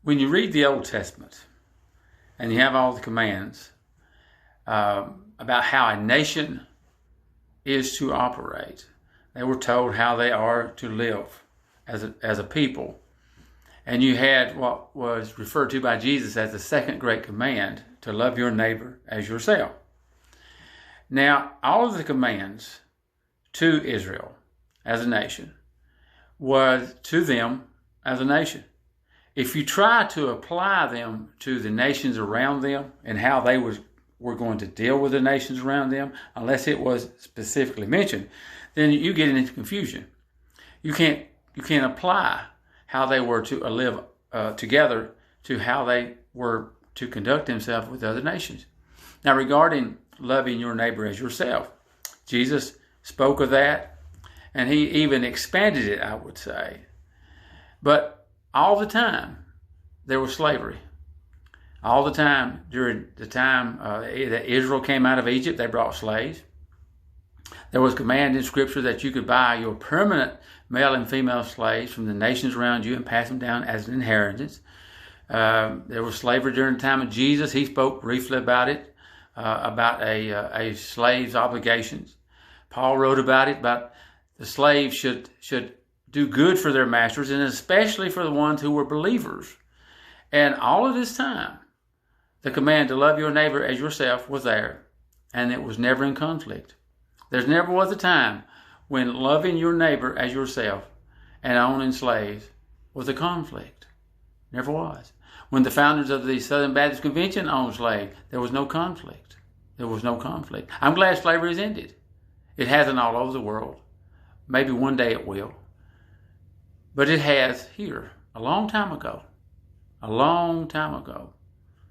When you read the Old Testament and you have all the commands about how a nation is to operate, they were told how they are to live as a people. And you had what was referred to by Jesus as the second great command, to love your neighbor as yourself. Now, all of the commands to Israel as a nation was to them as a nation. If you try to apply them to the nations around them and how they were going to deal with the nations around them, unless it was specifically mentioned, then you get into confusion. You can't apply how they were to live together to how they were to conduct themselves with other nations. Now, regarding loving your neighbor as yourself, Jesus spoke of that, and he even expanded it, I would say. But all the time, there was slavery. All the time, during the time that Israel came out of Egypt, they brought slaves. There was command in Scripture that you could buy your permanent male and female slaves from the nations around you and pass them down as an inheritance. There was slavery during the time of Jesus. He spoke briefly about it, about a slave's obligations. Paul wrote about it, about the slaves should do good for their masters, and especially for the ones who were believers. And all of this time, the command to love your neighbor as yourself was there, and it was never in conflict. There never was a time when loving your neighbor as yourself and owning slaves was a conflict. Never was. When the founders of the Southern Baptist Convention owned slaves, there was no conflict. There was no conflict. I'm glad slavery has ended. It hasn't all over the world. Maybe one day it will. But it has here, a long time ago. A long time ago.